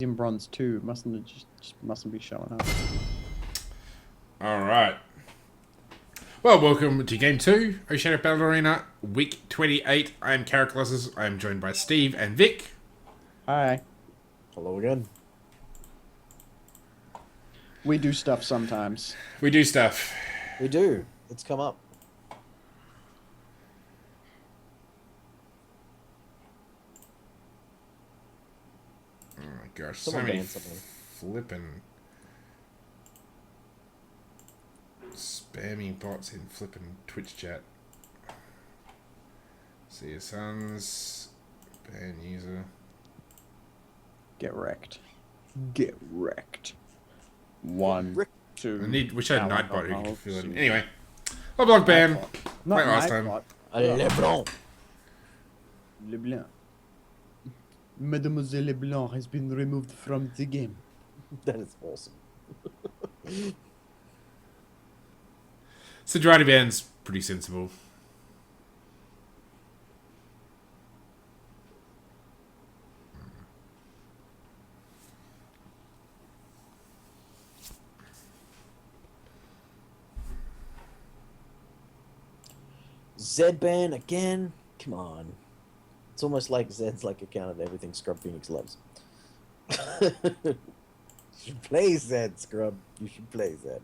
in bronze too. Mustn't be showing up. All right. Well, welcome to Game 2, Oceanic Battle Arena, Week 28. I am Caraclossus. I am joined by Steve and Vic. Hi. Hello again. We do stuff sometimes. We do stuff. We do. It's come up. Oh my gosh, Someone so many banned something. flippin' spammy bots in flippin' Twitch chat. See your sons. Ban user. Get wrecked. Get wrecked. 1, 2. Wish I had Nightbot who could fill it. see. Anyway. Block ban. Not Like last time. Nightbot. Leblanc. Leblanc. Mademoiselle Leblanc has been removed from the game. That is awesome. Sodrati ban's pretty sensible. Zed-ban again? Come on. It's almost like Zed's like accounted everything Scrub Phoenix loves. You should play Zed, Scrub. You should play Zed.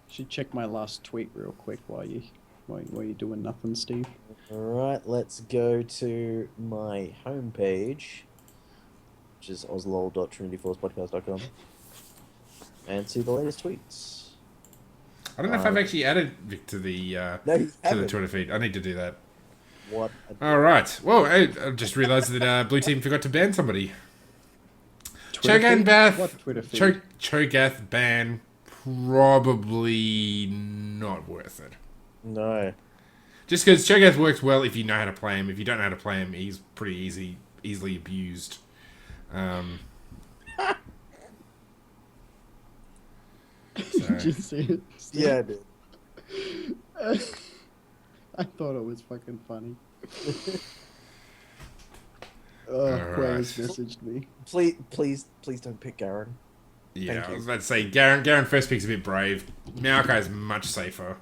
Should check my last tweet real quick while you doing nothing, Steve. Alright, let's go to my homepage, which is oslol.trinityforcepodcast.com, and see the latest tweets. I don't know if I've actually added Vic to the No, you to the haven't. Twitter feed. I need to do that. What? All right. Well, I just realised that Blue Team forgot to ban somebody. Twitter Cho'Gath feed? Bath. What Twitter feed? Cho'Gath ban. Probably not worth it. No. Just because Cho'Gath works well if you know how to play him. If you don't know how to play him, he's pretty easily abused. Did you see it? Steve? Yeah, I did. I thought it was fucking funny. Alright. Quay's messaged me. Please don't pick Garen. Yeah, Thank I you. was about to say, Garen first pick's a bit brave. Maokai is much safer.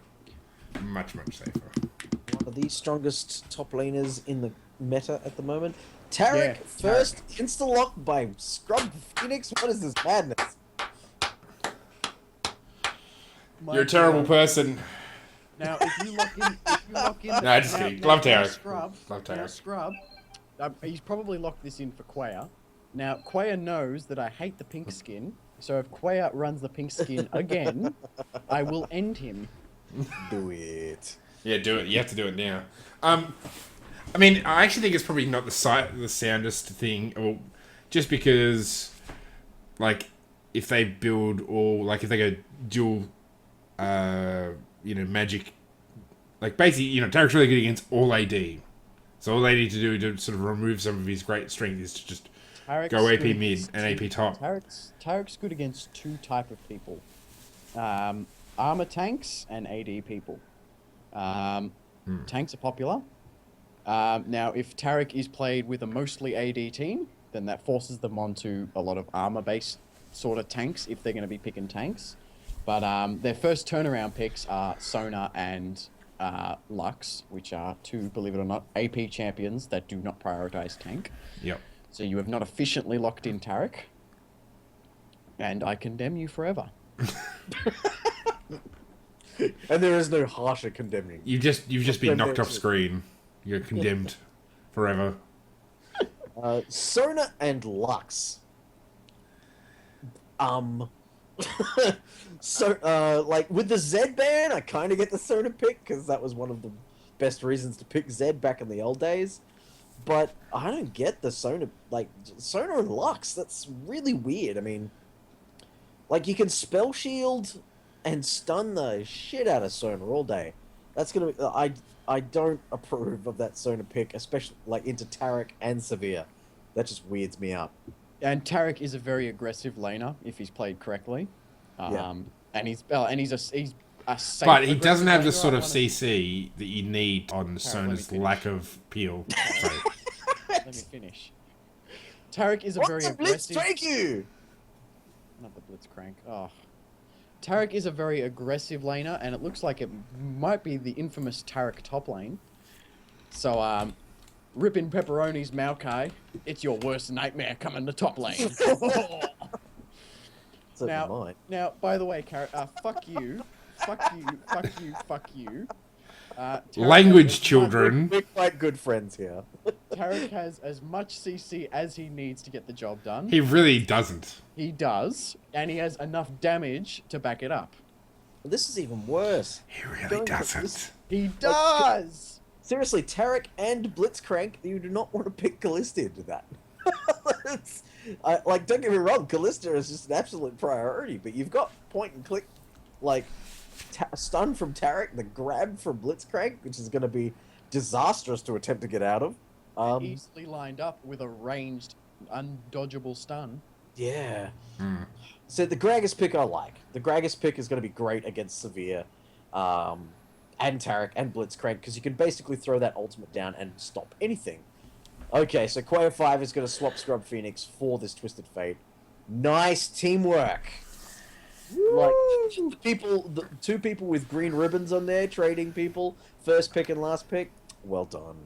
Much safer. One of the strongest top laners in the meta at the moment. Tarek, Yeah, first insta-lock by Scrub Phoenix. What is this madness? You're a terrible person. Now, if you lock in, No, just kidding. Love Tarek. Scrub, Love now Tarek. Scrub, he's probably locked this in for Quaya. Now, Quaya knows that I hate the pink skin, so if Quaya runs the pink skin again, I will end him. Do it. Yeah, do it. You have to do it now. I mean, I actually think it's probably not the soundest thing, well, just because, like, if they build all, like, if they go dual, magic, like, basically, Tarek's really good against all AD. So all they need to do to sort of remove some of his great strength is to just Tarek's go AP good mid against and AP top. Tarek's good against two type of people. Armor tanks and AD people. Tanks are popular. Now, if Tarek is played with a mostly AD team, then that forces them onto a lot of armor-based sort of tanks if they're going to be picking tanks. But their first turnaround picks are Sona and Lux, which are two, believe it or not, AP champions that do not prioritize tank. Yep. So you have not efficiently locked in Tarek, and I condemn you forever. And there is no harsher condemning. You've just been Condemned knocked off too. screen. You're condemned forever. Sona and Lux. So, like, with the Zed ban, I kind of get the Sona pick, because that was one of the best reasons to pick Zed back in the old days. But I don't get the Sona, like, Sona and Lux, that's really weird. I mean, like, you can spell shield and stun the shit out of Sona all day. That's gonna be, I don't approve of that Sona pick, especially, like, into Tarek and Severe. That just weirds me out. And Tarek is a very aggressive laner if he's played correctly. Yeah. And he's a safe But he doesn't have the aggressive sort laner. of CC that you need on let me Sona's finish. lack of peel. Sorry. Let me finish. Tarek is a very What's a blitz aggressive. take you? Not the Blitzcrank. Oh. Tarek is a very aggressive laner, and it looks like it might be the infamous Tarek top lane. So, ripping pepperonis, Maokai. It's your worst nightmare coming to top lane. Certainly might. Now, by the way, fuck you. Fuck you, fuck you, fuck you. Tarek Language, has children. We're quite good friends here. Tarek has as much CC as he needs to get the job done. He really doesn't. He does, and he has enough damage to back it up. This is even worse. He really Going for doesn't. this- He does! Seriously, Tarek and Blitzcrank, you do not want to pick Callista into that. Don't get me wrong, Callista is just an absolute priority, but you've got point and click, like, stun from Tarek, the grab from Blitzcrank, which is going to be disastrous to attempt to get out of. Easily lined up with a ranged, undodgeable stun. Yeah. So the Gragas pick I like. The Gragas pick is going to be great against Severe, and Tarek and Blitzcrank, because you can basically throw that ultimate down and stop anything. Okay, so Quail 5 is going to swap Scrub Phoenix for this Twisted Fate. Nice teamwork. Like, the two people with green ribbons on there, trading people, first pick and last pick. Well done.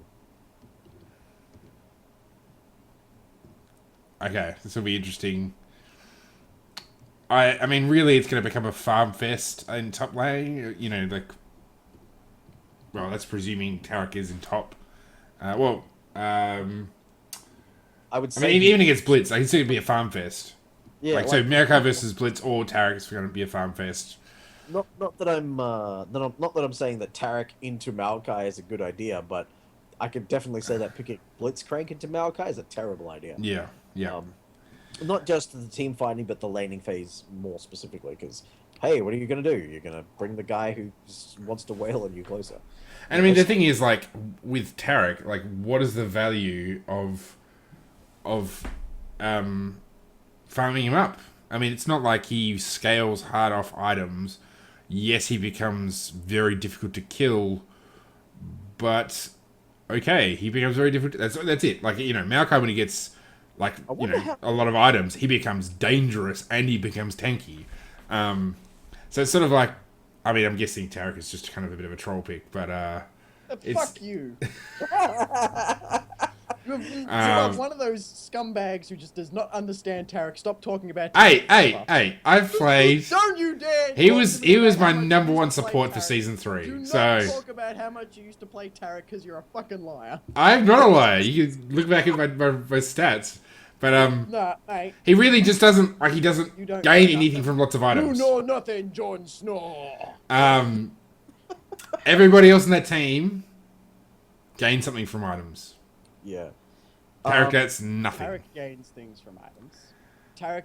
Okay, this will be interesting. I mean, really, it's going to become a farm fest in top lane. You know, like, well, that's presuming Tarek is in top. I would I say mean, even against Blitz, I can see it be a farm fest. yeah, Like, so America versus Blitz or Tarek is going to be a farm fest. not that I'm saying that Tarek into Maokai is a good idea, but I could definitely say that picking Blitzcrank into Maokai is a terrible idea. Yeah, yeah. Not just the team fighting, but the laning phase more specifically. Because hey, what are you gonna do? You're gonna bring the guy who just wants to wail on you closer. And I mean, the thing is, like, with Tarek, like, what is the value of farming him up? I mean, it's not like he scales hard off items. Yes, he becomes very difficult to kill, but okay, he becomes very difficult. That's it. Like, you know, Maokai, when he gets, like, you know, a lot of items, he becomes dangerous and he becomes tanky. So it's sort of like, I mean, I'm guessing Tarek is just kind of a bit of a troll pick, but Fuck you. You're one of those scumbags who just does not understand Tarek. Stop talking about Tarek. Hey! I've played. Don't you dare! He talk was to me about my how much number you one used to play support for Tarek. season 3. Do not So talk about how much you used to play Tarek because you're a fucking liar. I'm not a liar. You can look back at my stats, but Nah, mate. he really just doesn't like. He doesn't You don't gain know anything nothing. from lots of You items. know nothing, Jon Snow. Everybody else in that team gains something from items. Yeah. Tarek gets nothing. Tarek gains things from items. Tarek,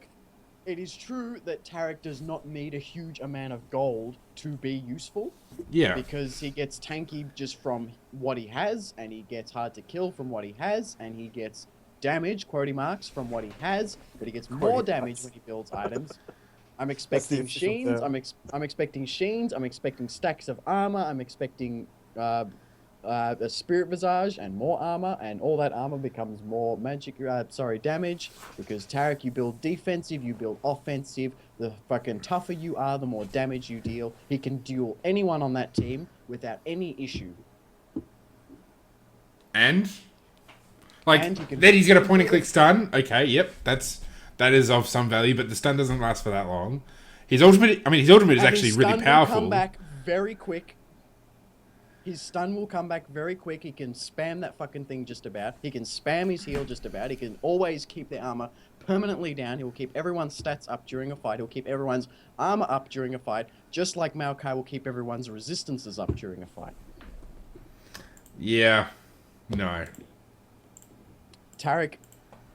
it is true that Tarek does not need a huge amount of gold to be useful. Yeah. Because he gets tanky just from what he has, and he gets hard to kill from what he has, and he gets damage, quote marks, from what he has, but he gets more Quote damage marks. when he builds items. I'm the expecting official sheens. term. I'm expecting sheens. I'm expecting stacks of armor. I'm expecting a spirit visage and more armor, and all that armor becomes more damage. Because Tarek, you build defensive, you build offensive. The fucking tougher you are, the more damage you deal. He can duel anyone on that team without any issue. And like And he can- then he's got a point and click stun. Okay, yep, that is of some value, but the stun doesn't last for that long. His ultimate is And actually his really stun will powerful. come back very quick. His stun will come back very quick. He can spam that fucking thing just about. He can spam his heal just about. He can always keep the armor permanently down. He will keep everyone's stats up during a fight. He'll keep everyone's armor up during a fight, just like Maokai will keep everyone's resistances up during a fight. Yeah. No. Tarek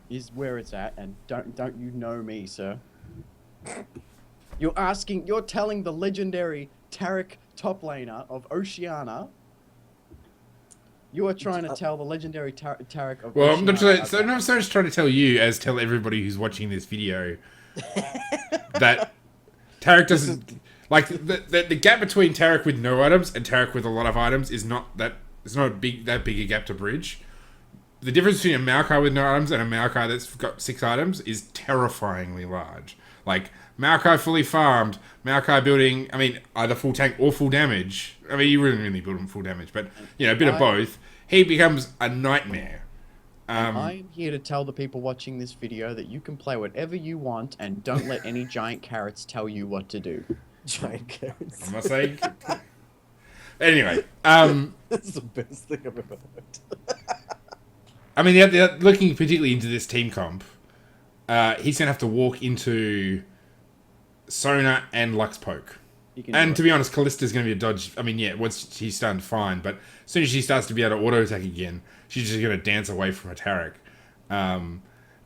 is where it's at, and don't you know me, sir? You're telling the legendary Tarek top laner of Oceania. You are trying to tell the legendary Tarek of Well, I'm not Oceania. just trying to tell you, as tell everybody who's watching this video, that Tarek doesn't like the gap between Tarek with no items and Tarek with a lot of items is not that. It's not that big a gap to bridge. the difference between a Maokai with no items and a Maokai that's got 6 items is terrifyingly large. Like, Maokai fully farmed, Maokai building, I mean, either full tank or full damage. I mean, you wouldn't really build him full damage, but, you know, a bit of both. He becomes a nightmare. I'm here to tell the people watching this video that you can play whatever you want and don't let any giant carrots tell you what to do. Giant carrots. I'm not saying... Anyway, That's the best thing I've ever heard. I mean, they're looking particularly into this team comp. He's going to have to walk into Sona and Lux Poke. And to be honest, Callista's going to be a dodge. I mean, yeah, once she's starting to fine, but as soon as she starts to be able to auto-attack again, she's just going to dance away from a Tarek.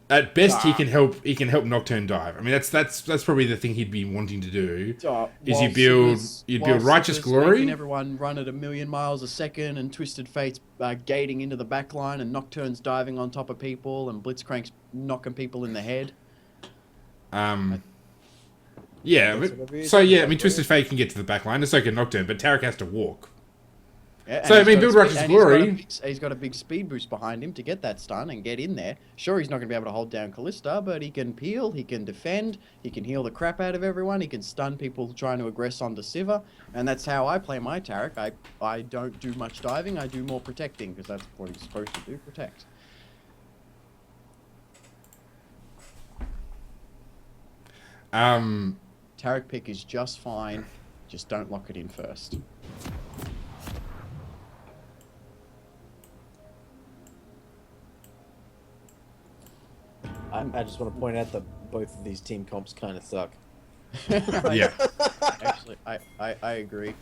At best, he can help Nocturne dive. I mean, that's probably the thing he'd be wanting to do. Is you build Righteous Glory. Making everyone run at 1,000,000 miles a second, and Twisted Fate's gating into the backline, and Nocturne's diving on top of people, and Blitzcrank's knocking people in the head. Yeah, so yeah, I mean, Twisted Fate can get to the backline, and so can Nocturne, but Tarek has to walk. Yeah, so, I mean, build Righteous Glory. He's got a big speed boost behind him to get that stun and get in there. Sure, he's not going to be able to hold down Callista, but he can peel, he can defend, he can heal the crap out of everyone, he can stun people trying to aggress onto Sivir, and that's how I play my Tarek. I don't do much diving, I do more protecting, because that's what he's supposed to do, protect. Tarek pick is just fine, just don't lock it in first. I just want to point out that both of these team comps kind of suck. Yeah. Actually, I agree.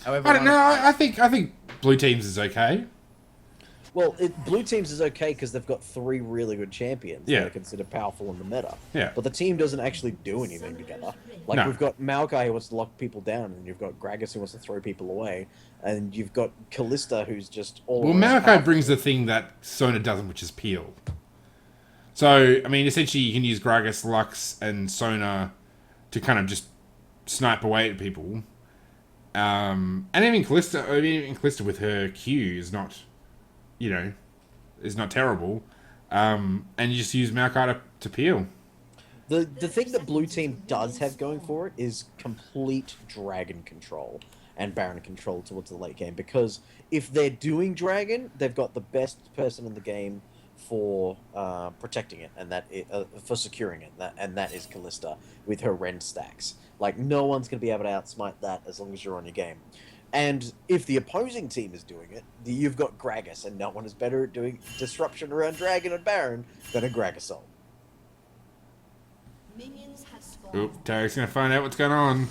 However, I don't know. I think Blue Teams is okay. Well, Blue Teams is okay because they've got 3 really good champions that are considered powerful in the meta. Yeah. But the team doesn't actually do anything together. Like, No. we've got Maokai who wants to lock people down, and you've got Gragas who wants to throw people away, and you've got Callista who's just all Well, around Maokai powerful. brings the thing that Sona doesn't, which is peel. So, I mean, essentially you can use Gragas, Lux, and Sona to kind of just snipe away at people. And even Callista with her Q is not, you know, is not terrible. And you just use Maokai to peel. The thing that Blue Team does have going for it is complete Dragon control and Baron control towards the late game, because if they're doing Dragon, they've got the best person in the game for protecting it, and for securing it, and that is Callista with her Rend stacks. Like, no one's going to be able to outsmite that as long as you're on your game. And if the opposing team is doing it, you've got Gragas, and no one is better at doing disruption around Dragon and Baron than a Gragasol. Minions have spawned. Oop, Tarek's gonna find out what's going on.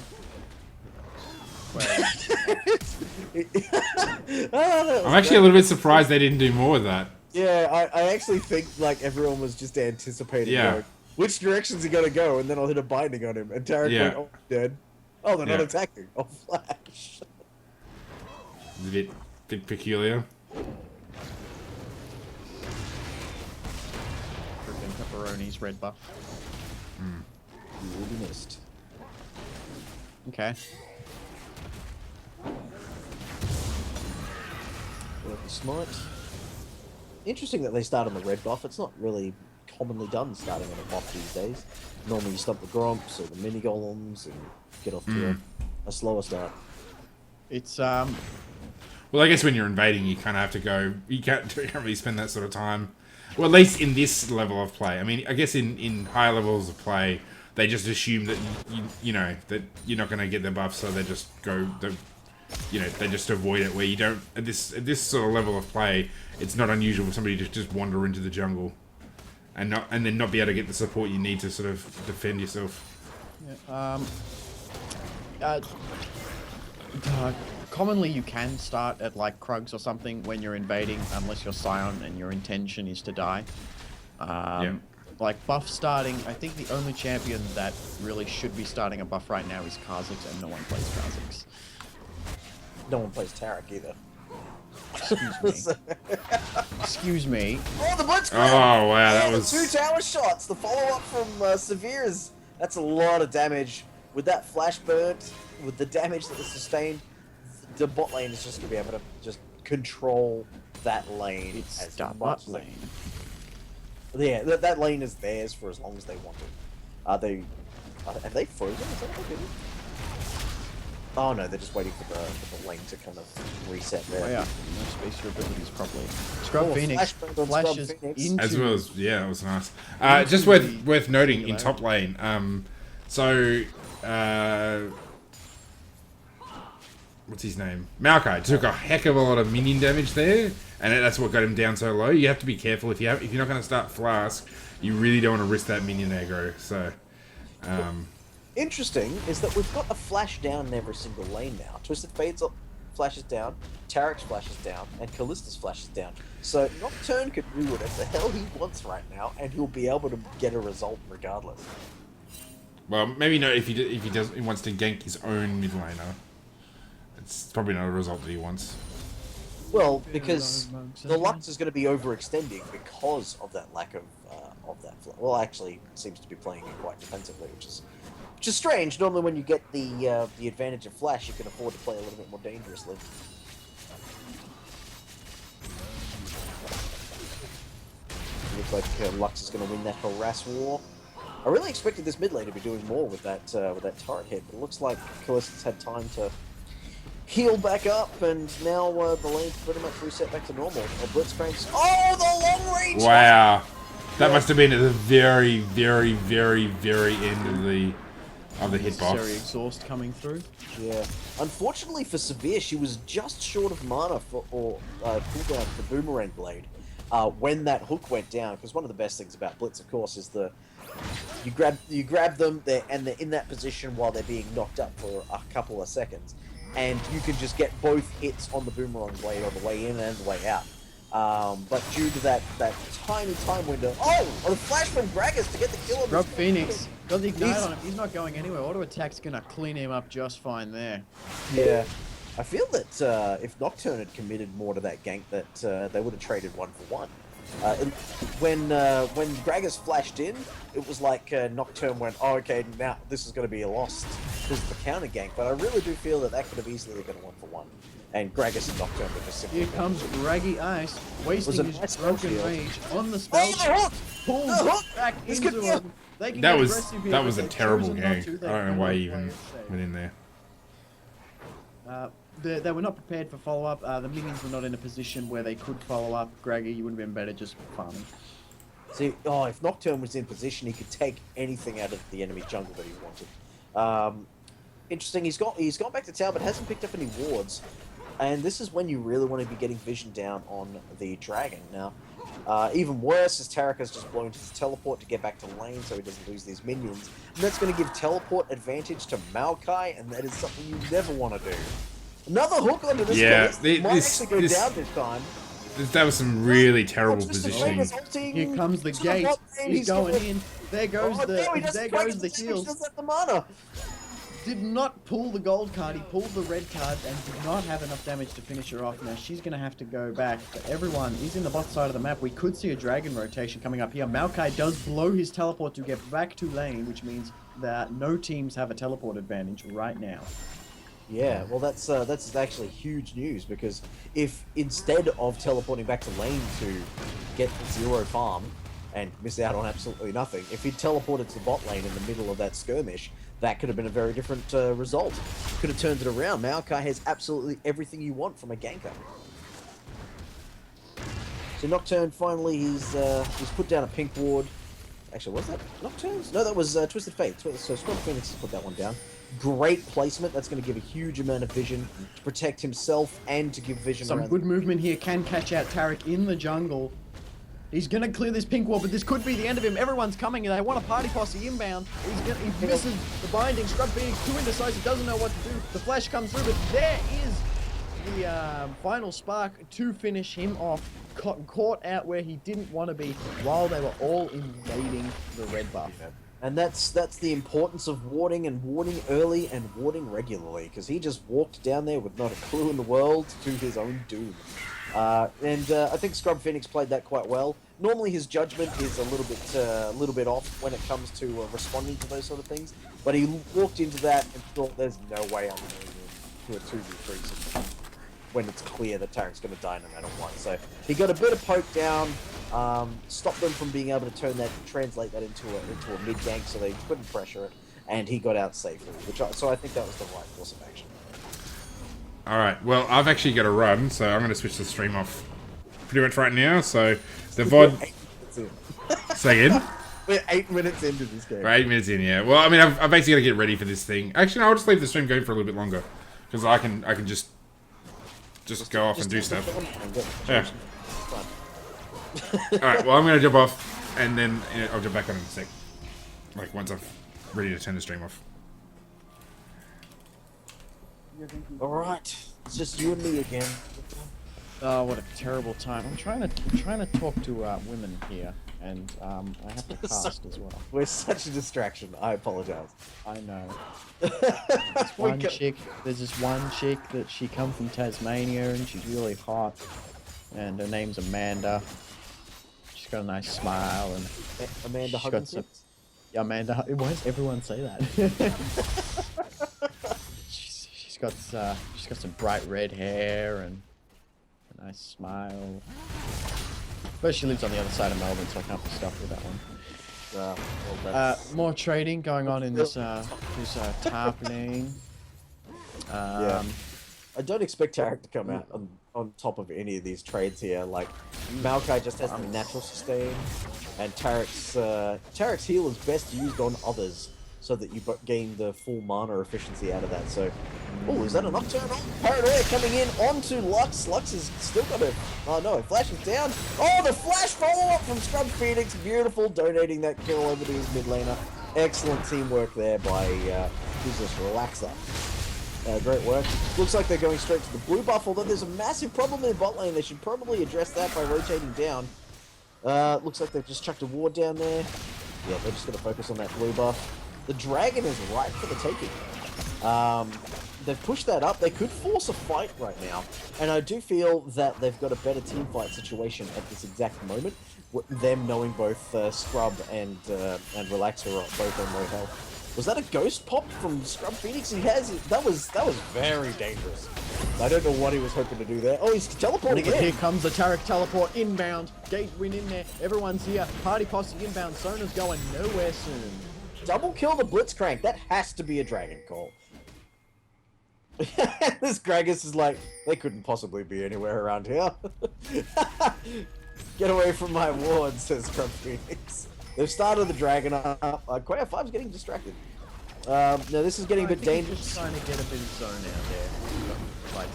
I'm actually a little bit surprised they didn't do more of that. Yeah, I actually think like everyone was just anticipating going, which direction's he gonna go, and then I'll hit a binding on him, and Tarek went, oh, dead. Oh, they're not attacking. Oh, flash. It's a bit peculiar. Freaking Pepperoni's red buff. You will be missed. Okay. Work the smite. Interesting that they start on the red buff. It's not really commonly done starting on a buff these days. Normally you stop the Gromps or the mini golems and get off to a slower start. It's Well, I guess when you're invading, you kind of have to go. You can't really spend that sort of time. Well, at least in this level of play. I mean, I guess in higher levels of play, they just assume that you know that you're not going to get the buff, so they just go. They just avoid it. Where you don't at this sort of level of play, it's not unusual for somebody to just wander into the jungle, and then not be able to get the support you need to sort of defend yourself. Yeah, commonly you can start at like Krugs or something when you're invading, unless you're Scion and your intention is to die. Like buff starting, I think the only champion that really should be starting a buff right now is Kha'Zix, and no one plays Kha'Zix. No one plays Tarek either. Excuse me. Excuse me. Oh, the Blitzcrank! Oh wow, that Yeah, was the 2 tower shots. The follow-up from Severe's. That's a lot of damage. With that flash burnt, with the damage that was sustained, the bot lane is just going to be able to just control that lane It's as that much as lane. Yeah, that lane is theirs for as long as they want it. Have they frozen? Is that what they did? Oh no, they're just waiting for the lane to kind of reset there. Oh, yeah, no space your abilities properly. Scrub Oh, Phoenix flashbang on flashes Scrub Phoenix. into... As well as that was nice. into Just the worth noting in singularity. top lane. So what's his name? Maokai took a heck of a lot of minion damage there, and that's what got him down so low. You have to be careful if you're not going to start Flask. You really don't want to risk that minion aggro. So. Interesting is that we've got a flash down in every single lane now. Twisted Fade's flashes down, Tarek's flashes down, and Callista's flashes down. So Nocturne could do whatever the hell he wants right now, and he'll be able to get a result regardless. Well, maybe not if he wants to gank his own mid laner. It's probably not a result that he wants. Well, because the Lux is going to be overextending because of that lack of that. Well, actually, it seems to be playing it quite defensively, which is strange. Normally, when you get the advantage of Flash, you can afford to play a little bit more dangerously. Looks like Lux is going to win that harass war. I really expected this mid lane to be doing more with that turret hit, but it looks like Callista's had time to heal back up, and now the lane's pretty much reset back to normal. Blitzcrank's... Oh, the long range! Wow. That must have been at the very, very, very, very end of the hitbox. Necessary exhaust coming through. Yeah. Unfortunately for Severe, she was just short of mana for cooldown for Boomerang Blade when that hook went down. Because one of the best things about Blitz, of course, is you grab them and they're in that position while they're being knocked up for a couple of seconds, and you can just get both hits on the Boomerang Blade on the way in and the way out. But due to that tiny time window, the flash from Gragas to get the kill on Scrub this Phoenix got the ignite on him. He's not going anywhere. Auto attack's gonna clean him up just fine there. Yeah, I feel that if Nocturne had committed more to that gank, that they would have traded 1-for-1. When Gragas flashed in, it was like Nocturne went, "Oh, okay, now this is going to be a loss because of the counter gank." But I really do feel that could have easily been a 1-for-1, and Gragas and Nocturne were just simply. Here comes Raggy Ice, wasting his nice broken shield. rage on the spell. Oh, the hook! Pulls The hook! back This into could be him. They can That get was aggressive here, that but was a they've terrible chosen not gank. to. They I don't know why he cannot even play it went in there. safe. They were not prepared for follow-up. The minions were not in a position where they could follow up. Graggy, you would have been better just farming. See, if Nocturne was in position, he could take anything out of the enemy jungle that he wanted. Interesting. He's gone back to town, but hasn't picked up any wards. And this is when you really want to be getting vision down on the dragon. Now, even worse is Tarek has just blown his teleport to get back to lane so he doesn't lose these minions. And that's going to give teleport advantage to Maokai, and that is something you never want to do. Another hook onto this Yeah, guy. Might actually go down this time. That was some really terrible Twisted Fate positioning. is ulting Here comes the to gate. bot lane. He's going gonna- in. There goes Oh, the damn, he doesn't there break goes the damage, heal. doesn't have the mana. Did not pull the gold card. He pulled the red card and did not have enough damage to finish her off. Now she's going to have to go back. But everyone is in the bot side of the map. We could see a dragon rotation coming up here. Maokai does blow his teleport to get back to lane, which means that no teams have a teleport advantage right now. Yeah, well, that's actually huge news, because if instead of teleporting back to lane to get 0 farm and miss out on absolutely nothing, if he'd teleported to bot lane in the middle of that skirmish, that could have been a very different result. Could have turned it around. Maokai has absolutely everything you want from a ganker. So Nocturne finally he's put down a pink ward. Actually, was that Nocturne's? No, that was Twisted Fate. So Scrub Phoenix has put that one down. Great placement. That's going to give a huge amount of vision to protect himself and to give vision Some around. good movement here. Can catch out Tarek in the jungle. He's going to clear this pink wall, but this could be the end of him. Everyone's coming, and they want a party posse inbound. He misses the binding. Scrub Phoenix too indecisive, doesn't know what to do. The flash comes through, but there is the final spark to finish him off. Caught out where he didn't want to be while they were all invading the red buff. And that's the importance of warding, and warding early and warding regularly, because he just walked down there with not a clue in the world to his own doom. I think Scrub Phoenix played that quite well. Normally his judgment is a little bit off when it comes to responding to those sort of things, but he walked into that and thought, "There's no way I'm going to 2v3." when it's clear that Tarek's going to die no matter what. So he got a bit of poke down, stopped them from being able to translate that into a mid gank, so they couldn't pressure it, and he got out safely. So I think that was the right course of action. All right. Well, I've actually got to run, so I'm going to switch the stream off pretty much right now. So the VOD. Say again. We're 8 minutes into this game. We're 8 minutes in, yeah. Well, I mean, I've basically got to get ready for this thing. Actually, no, I'll just leave the stream going for a little bit longer because I can just go off and do stuff. Yeah. All right. Well, I'm going to jump off, and then I'll jump back on in a sec. Like once I'm ready to turn the stream off. All right, it's just you and me again. Oh, what a terrible time! I'm trying to talk to women here, and I have to cast as well. We're such a distraction. I apologize. I know. There's this one chick that she come from Tasmania, and she's really hot, and her name's Amanda. She's got a nice smile, and Amanda she's got some. Yeah, Amanda. Why does everyone say that? She's got some bright red hair and a nice smile. But she lives on the other side of Melbourne, so I can't be stuck with that one. More trading going on in this top lane. Yeah. I don't expect Tarek to come out on top of any of these trades here. Like, Maokai just has the natural sustain, and Tarek's heal is best used on others, so that you gain the full mana efficiency out of that. So, oh, is that a Nocturne? Paranoia coming in onto Lux. Lux has still got a... Oh no, flashes down. Oh, the flash follow-up from Scrub Phoenix. Beautiful, donating that kill over to his mid laner. Excellent teamwork there by who's this, Relaxer. Great work. Looks like they're going straight to the blue buff, although there's a massive problem in the bot lane. They should probably address that by rotating down. Looks like they've just chucked a ward down there. Yeah, they're just going to focus on that blue buff. The dragon is right for the taking. They've pushed that up. They could force a fight right now, and I do feel that they've got a better team fight situation at this exact moment. Them knowing both Scrub and Relaxer are both on low health. Was that a ghost pop from Scrub Phoenix? That was very dangerous. I don't know what he was hoping to do there. Oh, he's teleporting in. Here comes the Tarek teleport inbound. Gate win in there. Everyone's here. Party posse inbound. Sona's going nowhere soon. Double kill the Blitzcrank. That has to be a dragon call. This Gragas is like, they couldn't possibly be anywhere around here. Get away from my ward, says Scrub Phoenix. They've started the dragon up. Quail 5's getting distracted. Now this is getting a bit dangerous. Just trying to get a bit of zone out there.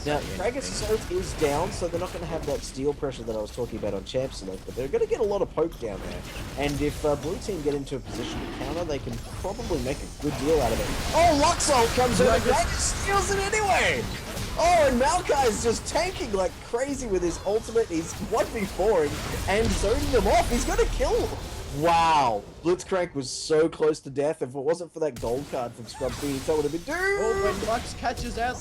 Now, Gragas' ult is down, so they're not going to have that steal pressure that I was talking about on Champ Select, but they're going to get a lot of poke down there. And if Blue Team get into a position to counter, they can probably make a good deal out of it. Oh, Lux ult comes in, and Gragas steals it anyway! Oh, and Maokai is just tanking like crazy with his ultimate. He's 1v4 and zoning them off. He's going to kill. Wow, Blitzcrank was so close to death. If it wasn't for that gold card from Scrub Phoenix, that would have been doomed. Oh, when Lux catches out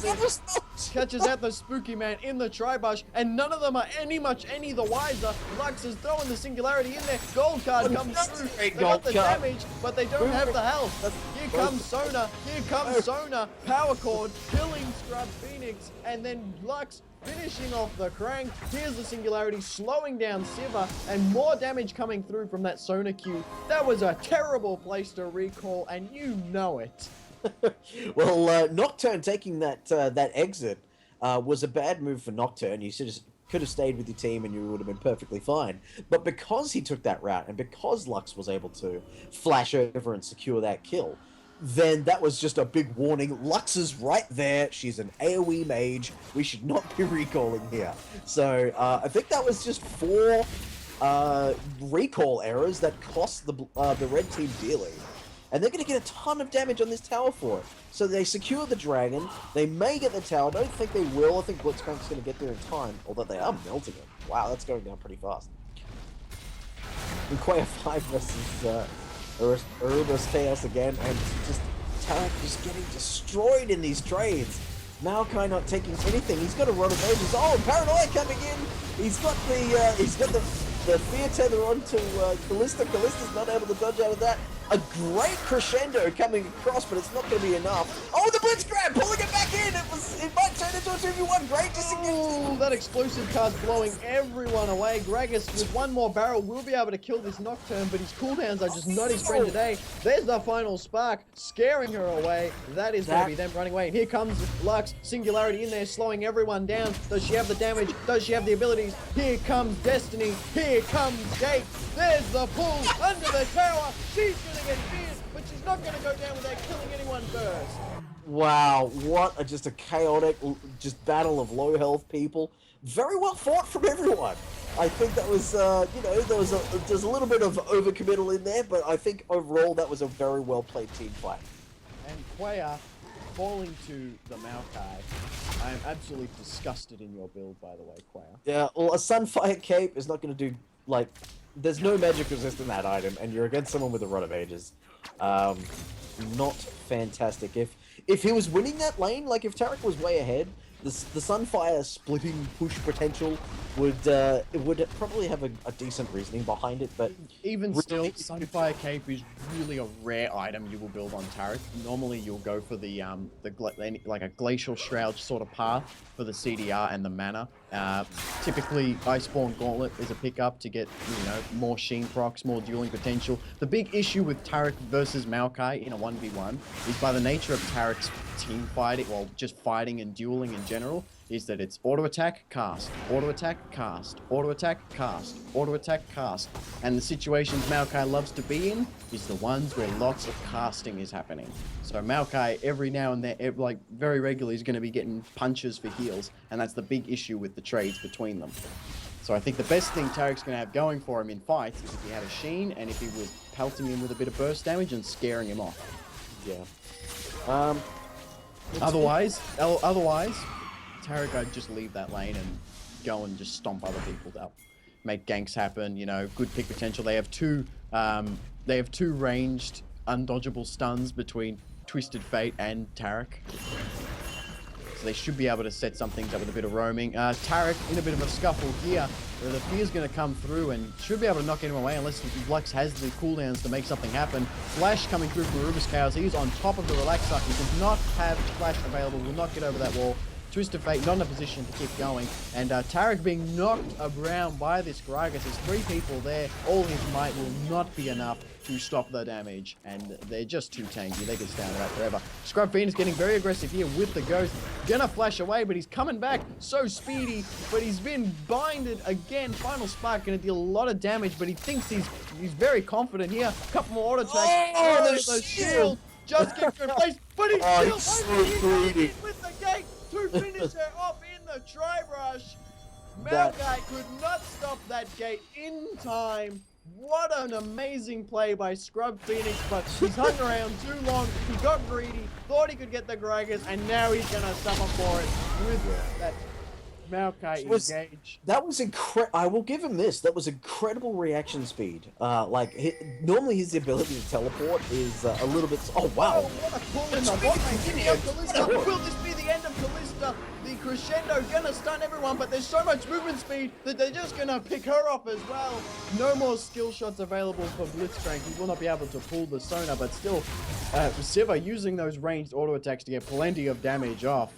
the spooky man in the tri-bush, and none of them are any the wiser. Lux is throwing the singularity in there. Gold card comes through. They got the damage, but they don't have the health. Here comes Sona. Here comes Sona. Power chord killing Scrub Phoenix, and then Lux finishing off the crank. Here's the singularity slowing down Siva, and more damage coming through from that Sona Q. That was a terrible place to recall, and you know it. Well, Nocturne taking that exit was a bad move for Nocturne. You could have stayed with your team and you would have been perfectly fine. But because he took that route and because Lux was able to flash over and secure that kill, then that was just a big warning. Lux is right there. She's an AoE mage. We should not be recalling here. So I think that was just 4 recall errors that cost the red team dearly. And they're going to get a ton of damage on this tower for it. So they secure the dragon. They may get the tower. I don't think they will. I think Blitzcrank's going to get there in time. Although they are melting it. Wow, that's going down pretty fast. And Quail 5 versus Erebus Chaos again. And just Tarek just getting destroyed in these trades. Maokai not taking anything. He's got a run of mages. Oh, Paranoia coming in. He's got the fear tether onto Callista. Callista's not able to dodge out of that. a great crescendo coming across, but it's not going to be enough. Oh, the blitz grab, pulling it back in. It might turn into a 2v1. Great Oh, that explosive card's blowing everyone away. Gragas, with one more barrel, will be able to kill this Nocturne, but his cooldowns are just not his friend today. There's the final spark, scaring her away. That is going to be them running away. And here comes Lux, Singularity in there, slowing everyone down. Does she have the damage? Does she have the abilities? Here comes Destiny. Here comes Gate. There's the pull under the tower. She's going to get fierce, but she's not going to go down without killing anyone first. Wow, what just a chaotic just battle of low health people. Very well fought from everyone. I think that was, you know, there's a little bit of overcommittal in there, but I think overall that was a very well played team fight. And Quaya falling to the Maokai. I am absolutely disgusted in your build, by the way, Quaya. Yeah, well, a Sunfire Cape is not going to do, like, there's no magic resist in that item, and you're against someone with a Rod of Ages. Not fantastic. If he was winning that lane, like if Tarek was way ahead, the Sunfire splitting push potential would probably have a decent reasoning behind it, but even still, Sunfire Cape is really a rare item you will build on Tarek. Normally, you'll go for the like a Glacial Shroud sort of path for the CDR and the mana. Typically, Iceborne Gauntlet is a pickup to get, you know, more Sheen procs, more dueling potential. The big issue with Tarek versus Maokai in a 1v1 is by the nature of Tarek's team fighting, well, just fighting and dueling in general, is that it's auto attack, cast, auto attack, cast, auto attack, cast, auto attack, cast. And the situations Maokai loves to be in is the ones where lots of casting is happening. So Maokai every now and then, like very regularly, is going to be getting punches for heals, and that's the big issue with the trades between them. So I think the best thing Tarek's going to have going for him in fights is if he had a Sheen and if he was pelting him with a bit of burst damage and scaring him off. yeah. Otherwise, Tarek, I'd just leave that lane and go and just stomp other people up, make ganks happen. You know, good pick potential. They have two ranged, undodgeable stuns between Twisted Fate and Tarek, so they should be able to set some things up with a bit of roaming. Tarek in a bit of a scuffle here. The Fear's going to come through and should be able to knock him away unless Lux has the cooldowns to make something happen. Flash coming through from Rubus Chaos. He's on top of the Relaxer. He does not have Flash available. Will not get over that wall. Twisted Fate not in a position to keep going. And Tarek being knocked around by this Gragas. There's three people there. All his might will not be enough to stop the damage. And they're just too tanky. They can stand out forever. Scrub Fiend is getting very aggressive here with the Ghost. Gonna flash away, but he's coming back so speedy. But he's been binded again. Final Spark gonna deal a lot of damage, but he thinks he's very confident here. Couple more auto attacks. Oh, the shield just gets replaced, but he's still greedy. with the gate to finish her off in the tri-brush. Maokai could not stop that gate in time. What an amazing play by Scrub Phoenix, but he's hung around too long. He got greedy, thought he could get the Gragas, and now he's going to suffer for it with that Maokai engage. That was incredible. I will give him this. That was incredible reaction speed. Normally his ability to teleport is a little bit... Oh, wow. Oh, what a pull in the bot lane. Callista. Will this be the end of Callista? The crescendo gonna stun everyone, but there's so much movement speed that they're just gonna pick her off as well. No more skill shots available for Blitzcrank. He will not be able to pull the Sona, but still, Siva using those ranged auto attacks to get plenty of damage off.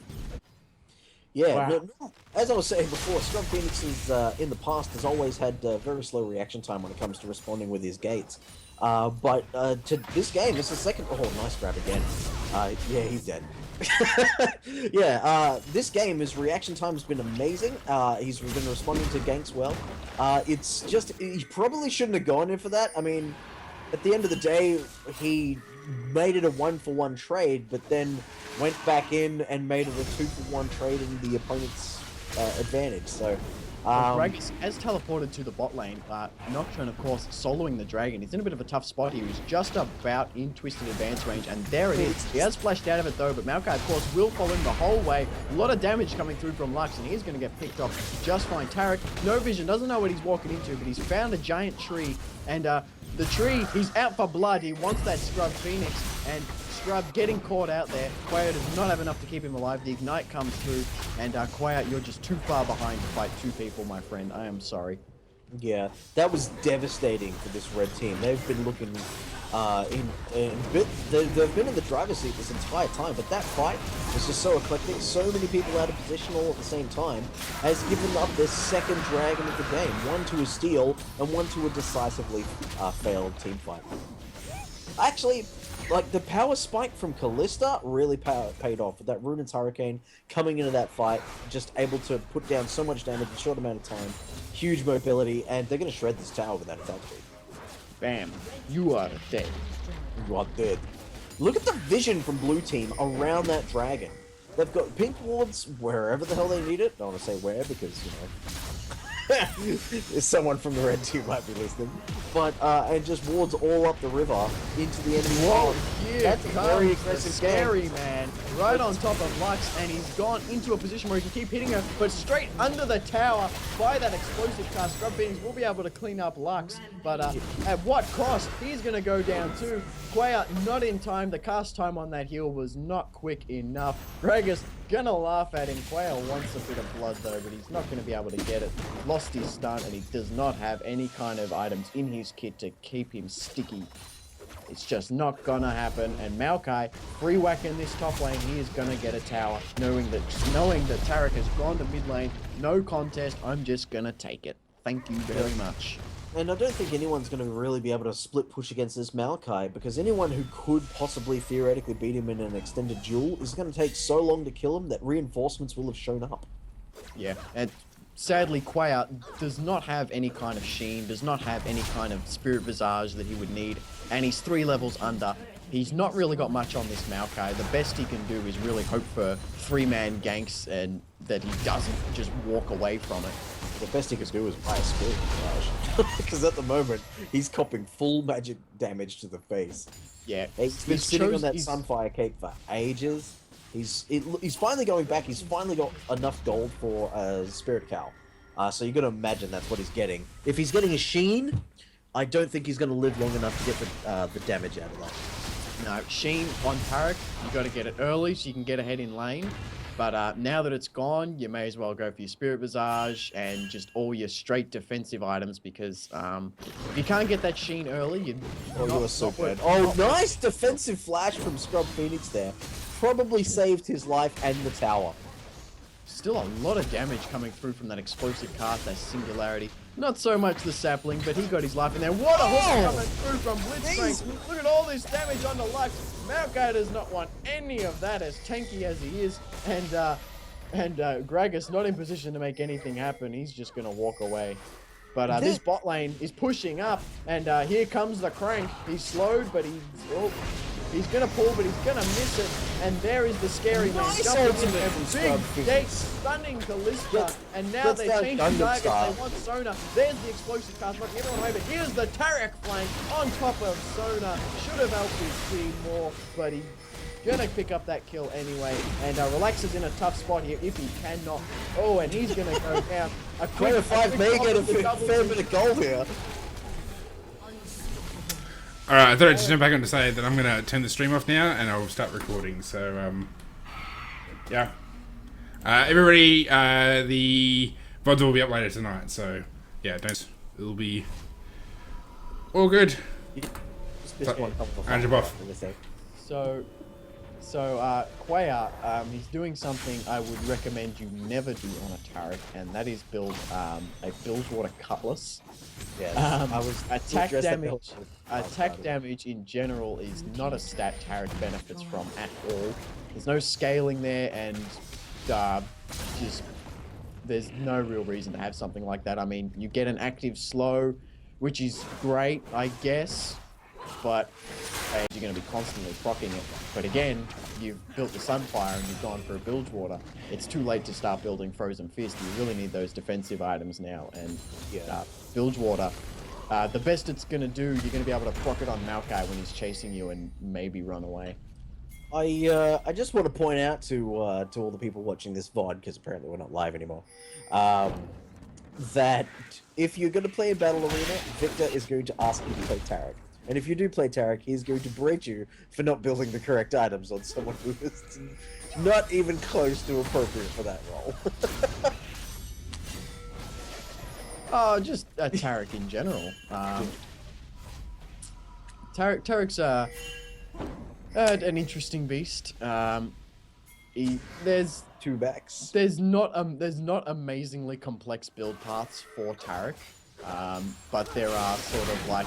Yeah, Wow. no, as I was saying before, Scrub Phoenix is, in the past has always had very slow reaction time when it comes to responding with his gates. But to this game, it's the second... Oh, nice grab again. Yeah, he's dead. Yeah, this game, his reaction time has been amazing. He's been responding to ganks well. It's just... He probably shouldn't have gone in for that. I mean, at the end of the day, he made it a 1-for-1 trade, but then went back in and made it a 2-for-1 trade in the opponent's advantage. So, Gragas has teleported to the bot lane. Nocturne, of course, soloing the dragon. He's in a bit of a tough spot here. He's just about in Twisted Advance range, and there it is. He has flashed out of it, though, but Maokai, of course, will follow him the whole way. A lot of damage coming through from Lux, and he's going to get picked off just fine. Tarek, no vision, doesn't know what he's walking into, but he's found a giant tree, and the tree, he's out for blood. He wants that Scrub Phoenix, and Scrub getting caught out there. Quaya does not have enough to keep him alive. The Ignite comes through, and Quaya, you're just too far behind to fight two people, my friend. I am sorry. yeah, that was devastating for this red team. They've been looking They've been in the driver's seat this entire time, but that fight was just so eclectic. So many people out of position all at the same time has given up their second dragon of the game. One to a steal and one to a decisively failed team fight. Actually, like the power spike from Callista really paid off with that Ruin's Hurricane coming into that fight, just able to put down so much damage in a short amount of time. Huge mobility, and they're going to shred this tower with that attack speed. Bam. You are dead. You are dead. Look at the vision from Blue Team around that dragon. They've got pink wards wherever the hell they need it. Don't want to say where because, you know, someone from the red team might be listening. But, and just wards all up the river into the enemy wall. That's a very aggressive scary man. Right on top of Lux, and he's gone into a position where he can keep hitting her, but straight under the tower by that explosive cast. Scrub Phoenix will be able to clean up Lux, but at what cost? He's going to go down too. Quaya not in time. The cast time on that heal was not quick enough. Gragas gonna laugh at him. Quail wants a bit of blood though, but he's not gonna be able to get it. Lost his stun, and he does not have any kind of items in his kit to keep him sticky. It's just not gonna happen. And Maokai free whacking this top lane. He is gonna get a tower, knowing that Taric has gone to mid lane. No contest. I'm just gonna take it. Thank you very much. And I don't think anyone's going to really be able to split push against this Maokai, because anyone who could possibly theoretically beat him in an extended duel is going to take so long to kill him that reinforcements will have shown up. Yeah, and sadly Quaya does not have any kind of sheen, does not have any kind of spirit visage that he would need, and he's 3 levels under. He's not really got much on this Maokai. The best he can do is really hope for 3-man ganks and that he doesn't just walk away from it. The best he could do is buy a spirit visage, because at the moment he's copping full magic damage to the face. Yeah, he's been sitting on that Sunfire cake for ages. He's finally going back. He's finally got enough gold for a Spirit Cow. So you got to imagine that's what he's getting. If he's getting a Sheen, I don't think he's going to live long enough to get the damage out of that. No, Sheen on Taric, you got to get it early so you can get ahead in lane. But now that it's gone, you may as well go for your Spirit Visage and just all your straight defensive items, because if you can't get that Sheen early, you are so bad. Oh, nice defensive flash from Scrub Phoenix there. Probably saved his life and the tower. Still a lot of damage coming through from that explosive cast, that Singularity. Not so much the sapling, but he got his life in there. What a hook coming through from Blitzcrank. Look at all this damage on the Lux. Maokai does not want any of that, as tanky as he is. And Gragas not in position to make anything happen. He's just going to walk away. But this bot lane is pushing up, and here comes the Crank. He's slowed, but he's going to pull, but he's going to miss it. And there is the scary man jumping in there. Big gate stunning Callista, and now they change the target. They want Sona. There's the explosive cast knocking everyone away, but here's the Taric flank on top of Sona. Should have helped his team more, but he's gonna pick up that kill anyway. And Relax is in a tough spot here if he cannot. Oh, and he's gonna go down. A quick 5 may get a fair bit of gold here. Alright, I thought I'd just jump back on to say that I'm going to turn the stream off now and I'll start recording. So, yeah. Everybody, the VODs will be up later tonight. So, yeah, it'll be all good. And jump off. So, Quaya, he's doing something I would recommend you never do on a Taric, and that is build a Bilgewater Cutlass. Yes, attack damage in general is not a stat Taric benefits from at all. There's no scaling there, and there's no real reason to have something like that. I mean, you get an active slow, which is great, I guess, but you're going to be constantly procking it. But again, you've built the Sunfire and you've gone for a Bilgewater. It's too late to start building Frozen Fist. You really need those defensive items now. And Bilgewater, the best it's going to do, you're going to be able to proc it on Maokai when he's chasing you and maybe run away. I just want to point out to all the people watching this VOD, because apparently we're not live anymore, that if you're going to play a Battle Arena, Victor is going to ask you to play Taric. And if you do play Taric, he's going to berate you for not building the correct items on someone who is not even close to appropriate for that role. Oh, just a Taric in general. Tarek's an interesting beast. There's Two backs. there's not amazingly complex build paths for Tarek, but there are sort of like,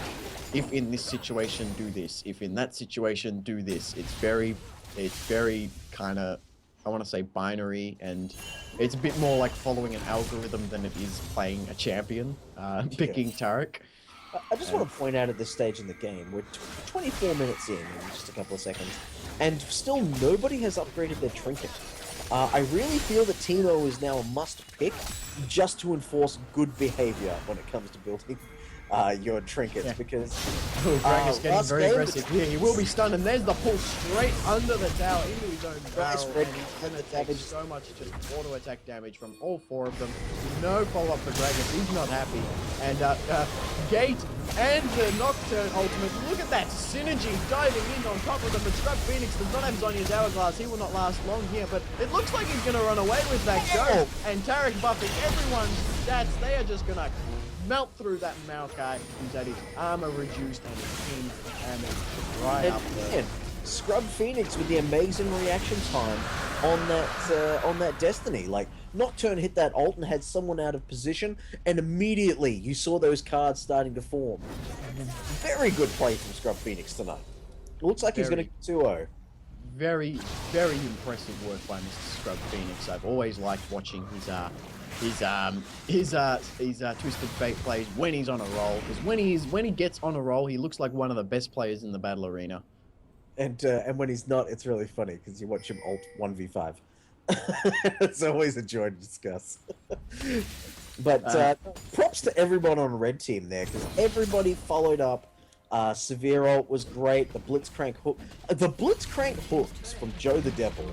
if in this situation do this, if in that situation do this. It's very kind of, I want to say binary, and it's a bit more like following an algorithm than it is playing a champion, picking Tarek. I just want to point out at this stage in the game, we're 24 minutes in just a couple of seconds, and still nobody has upgraded their trinket. I really feel that Timo is now a must-pick just to enforce good behavior when it comes to building your trinkets, because Greg is getting last very game, aggressive here. He will be stunned, and there's the pull straight under the tower into his own barrel, Red and he's Red going to damage. take so much just auto attack damage from all four of them. No follow-up for Gragas. He's not happy. And Gate and the Nocturne ultimate. Look at that synergy diving in on top of them. But Scrub Phoenix does not have Zonya's Hourglass. He will not last long here, but it looks like he's going to run away with that go. And Tarek buffing everyone's stats. They are just going to melt through that Maokai, who's at his armor reduced and his team damage right up there. And Scrub Phoenix with the amazing reaction time on that Destiny. Like, Nocturne hit that ult and had someone out of position, and immediately you saw those cards starting to form. Very good play from Scrub Phoenix tonight. It looks like he's going to 2-0. Very, very impressive work by Mr. Scrub Phoenix. I've always liked watching his Twisted Fate plays when he's on a roll. Because when he gets on a roll, he looks like one of the best players in the battle arena. And when he's not, it's really funny because you watch him ult 1v5. It's always a joy to discuss. But props to everyone on Red Team there, because everybody followed up. Severe ult was great. The Blitzcrank hook, the Blitzcrank hooks from Joe the Devil,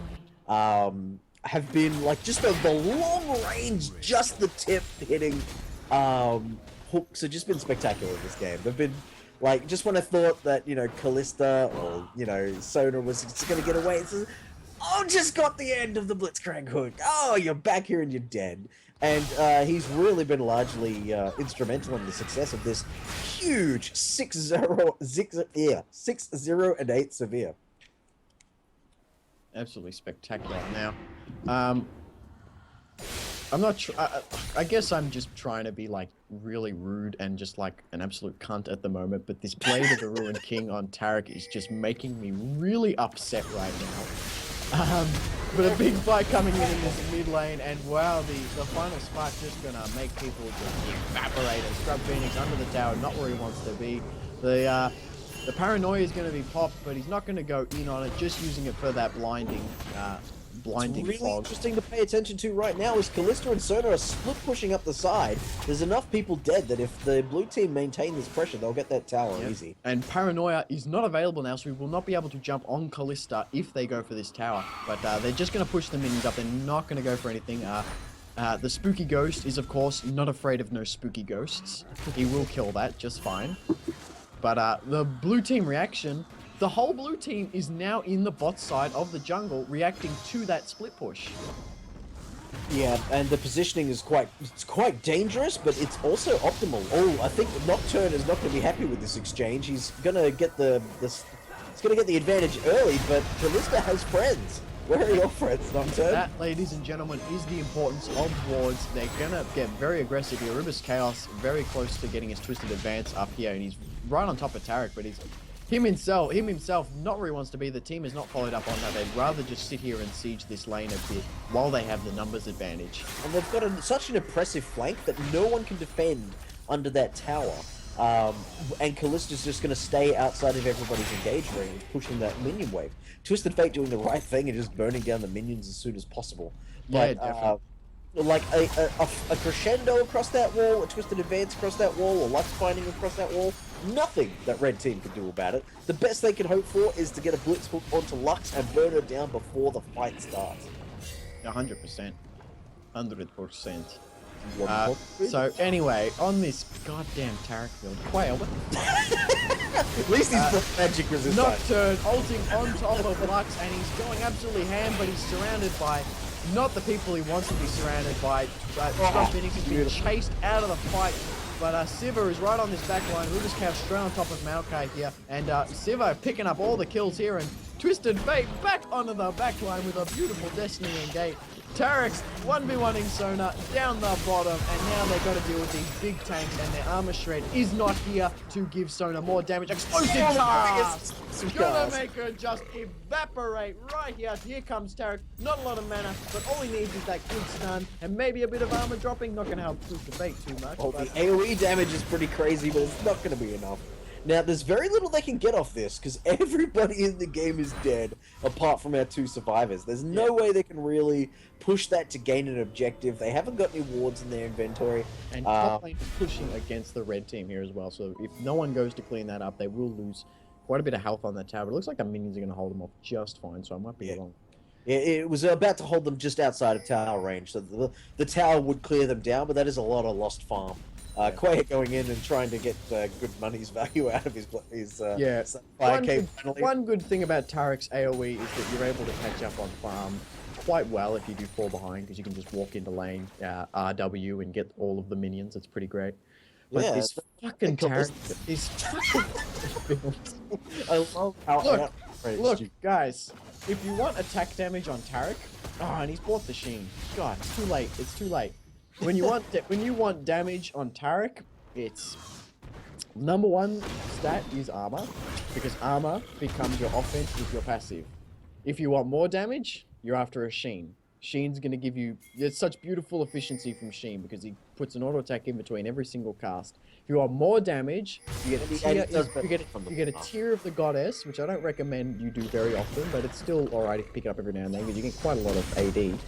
have been like just the long range, just the tip hitting hooks have just been spectacular in this game. They've been like, just when I thought that, you know, Callista or, you know, Sona was just going to get away, it's just got the end of the Blitzcrank hook. Oh, you're back here and you're dead. And he's really been largely instrumental in the success of this huge 6-0 and 8 severe. Absolutely spectacular. Now, I'm not sure. I guess I'm just trying to be like really rude and just like an absolute cunt at the moment. But this Blade of the Ruined King on Tarek is just making me really upset right now. But a big fight coming in this mid lane, and wow, the final spark just gonna make people just evaporate. And Scrub Phoenix under the tower, not where he wants to be. The paranoia is going to be popped, but he's not going to go in on it, just using it for that blinding Really fog. interesting to pay attention to right now is Callista and Sona are split pushing up the side. There's enough people dead that if the blue team maintain this pressure, they'll get that tower easy. And Paranoia is not available now, so we will not be able to jump on Callista if they go for this tower. But they're just going to push the minions up. They're not going to go for anything. The Spooky Ghost is, of course, not afraid of no spooky ghosts. He will kill that just fine. But the blue team reaction, the whole blue team is now in the bot side of the jungle, reacting to that split push. Yeah, and the positioning is quite dangerous, but it's also optimal. Oh, I think Nocturne is not going to be happy with this exchange. He's going to get the advantage early, but Callista has friends. Where are your friends, Nocturne? That, ladies and gentlemen, is the importance of wards. They're going to get very aggressive here. Rubus Chaos very close to getting his Twisted Advance up here, and he's right on top of Tarek, but him himself not where he wants to be. The team has not followed up on that. They'd rather just sit here and siege this lane a bit while they have the numbers advantage. And they've got such an impressive flank that no one can defend under that tower. And Callista's just going to stay outside of everybody's engage range, pushing that minion wave. Twisted Fate doing the right thing and just burning down the minions as soon as possible. But, Yeah, definitely. like a crescendo across that wall, a Twisted Advance across that wall, a Lux Binding across that wall, nothing that Red Team can do about it. The best they can hope for is to get a Blitz hook onto Lux and burn her down before the fight starts. 100%. 100%. Wonderful. So anyway, on this goddamn Tarek build, Quail, what At least he's got magic resistance. Nocturne ulting on top of Lux, and he's going absolutely ham, but he's surrounded by not the people he wants to be surrounded by. Scrub Phoenix has been chased out of the fight but Siva is right on this back line. Rubus Chaos straight on top of Maokai here, and Siva picking up all the kills here, and Twisted Fate back onto the back line with a beautiful Destiny Engage. Tarek's 1v1ing Sona down the bottom, and now they've got to deal with these big tanks, and their armor shred is not here to give Sona more damage. Explosive cast! Gonna make her just evaporate right here. Here comes Tarek. Not a lot of mana, but all he needs is that good stun, and maybe a bit of armor dropping. Not gonna help Twisted Fate too much. Oh, the AoE damage is pretty crazy, but it's not gonna be enough. Now, there's very little they can get off this, because everybody in the game is dead, apart from our 2 survivors. There's no way they can really push that to gain an objective. They haven't got any wards in their inventory. And top lane is pushing against the red team here as well, so if no one goes to clean that up, they will lose quite a bit of health on that tower. It looks like the minions are going to hold them off just fine, so I might be wrong. It was about to hold them just outside of tower range, so the tower would clear them down, but that is a lot of lost farm. Quay going in and trying to get good money's value out of his One good thing about Tarek's AoE is that you're able to catch up on farm quite well if you do fall behind, because you can just walk into lane, RW, and get all of the minions. It's pretty great. But this fucking Tarek is fucking I love how Look, guys, if you want attack damage on Tarek, and he's bought the Sheen. God, it's too late. It's too late. When you want damage on Tarek, it's number 1 stat is armor, because armor becomes your offense with your passive. If you want more damage, you're after a Sheen. Sheen's gonna give you such beautiful efficiency from Sheen because he puts an auto attack in between every single cast. If you want more damage, you get a tier of the goddess, which I don't recommend you do very often, but it's still alright if you pick it up every now and then because you get quite a lot of AD.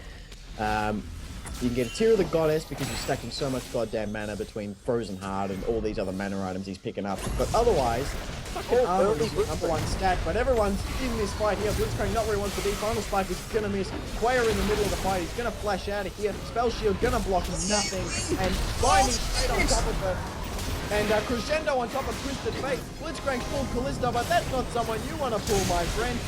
You can get a tier of the goddess because you're stacking so much goddamn mana between Frozen Heart and all these other mana items he's picking up. But otherwise, fucking armor is your number 1 stat. But everyone's in this fight here. Blitzcrank not where he wants to be. Final Spike is gonna miss. Quayer in the middle of the fight. He's gonna flash out of here. Spell Shield gonna block nothing. And Binding straight on top of her. And Crescendo on top of Twisted Fate. Blitzcrank pulled Callista, but that's not someone you want to pull, my friend.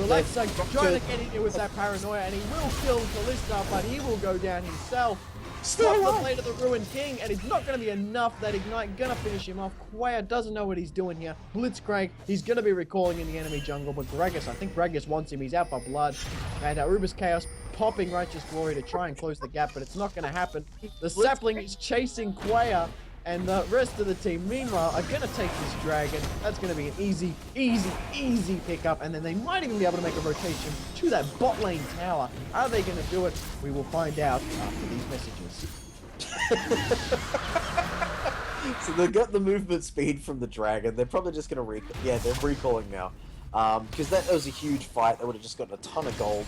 Relaxa trying to get in here with that paranoia, and he will kill Callista, but he will go down himself. Stop the blade of the Ruined King, and it's not going to be enough. That Ignite gonna finish him off. Quayer doesn't know what he's doing here. Blitzcrank, he's going to be recalling in the enemy jungle, but Gragas, I think Gragas wants him. He's out for blood. And Rubus Chaos popping Righteous Glory to try and close the gap, but it's not going to happen. The Sapling is chasing Quayer. And the rest of the team, meanwhile, are going to take this dragon. That's going to be an easy, easy, easy pickup. And then they might even be able to make a rotation to that bot lane tower. Are they going to do it? We will find out after these messages. So they've got the movement speed from the dragon. They're probably just going to recall. Yeah, they're recalling now. Because that was a huge fight. They would have just gotten a ton of gold.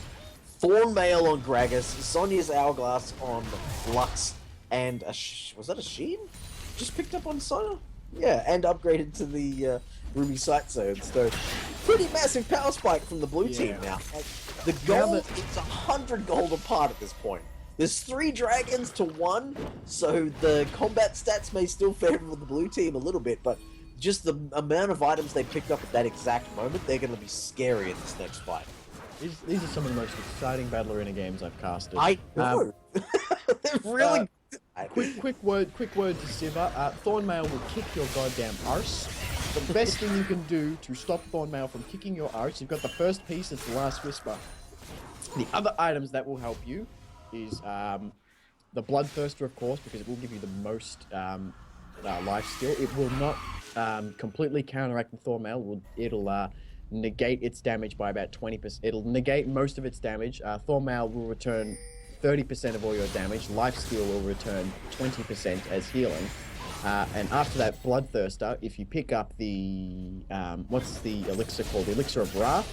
Thorn Mail on Gragas. Sonya's Hourglass on Lux. And was that a Sheen? Just picked up on Sona? Yeah, and upgraded to the Ruby Sight Zone. So, pretty massive power spike from the blue team now. Like, the gold is 100 gold apart at this point. There's 3 dragons to 1, so the combat stats may still favor the blue team a little bit, but just the amount of items they picked up at that exact moment, they're going to be scary in this next fight. These are some of the most exciting Battle Arena games I've casted. I know! They're really Quick word to Siva. Thornmail will kick your goddamn arse. The best thing you can do to stop Thornmail from kicking your arse, you've got the first piece, it's the Last Whisper. The other items that will help you is the Bloodthirster, of course, because it will give you the most life steal. It will not completely counteract the Thornmail. It'll negate its damage by about 20%. It'll negate most of its damage. Thornmail will return 30% of all your damage. Lifesteal will return 20% as healing. And after that Bloodthirster, if you pick up the, what's the elixir called? The Elixir of Wrath,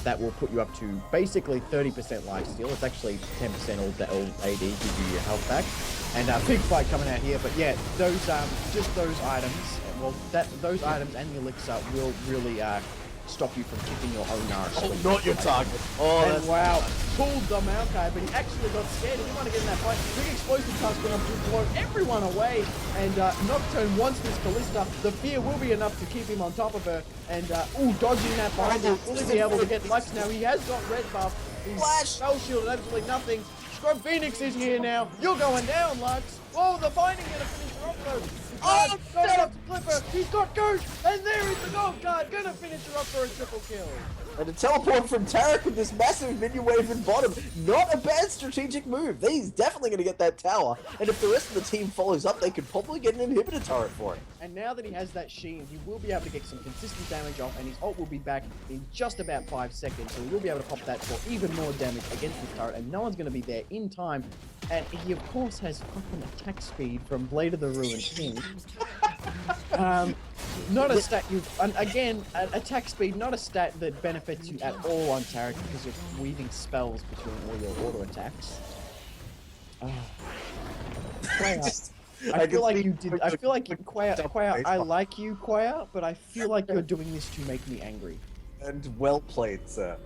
that will put you up to basically 30% lifesteal. It's actually 10% all AD, give you your health back. And big fight coming out here, but yeah, those, just those items, well, those items and the elixir will really, stop you from kicking your own arse. Oh, not your target. Oh, and wow, pulled the Maokai, but he actually got scared. He didn't want to get in that fight. Big explosive task going to blow everyone away. And Nocturne wants this Callista. The fear will be enough to keep him on top of her. And dodging that behind him. Will he be able to get Lux now? He has got red buff. He's spell shield and absolutely nothing. Scrub Phoenix is here now. You're going down, Lux. Whoa, the binding gonna finish her off though. card. Oh, Got no. enough to clip her. He's got gold. And there is the gold card. Gonna finish her up for a triple kill. And a teleport from Tarek with this massive minion wave in bottom. Not a bad strategic move. He's definitely going to get that tower. And if the rest of the team follows up, they could probably get an inhibitor turret for it. And now that he has that sheen, he will be able to get some consistent damage off, and his ult will be back in just about 5 seconds. So he will be able to pop that for even more damage against this turret, and no one's going to be there in time. And he, of course, has fucking attack speed from Blade of the Ruined King. Not a stat you... And again, attack speed, not a stat that benefits you at all on Tarek because you're weaving spells between all your auto attacks. I feel like you did. I feel like Quaya. I like you, Quaya, but I feel like you're doing this to make me angry. And well played, sir.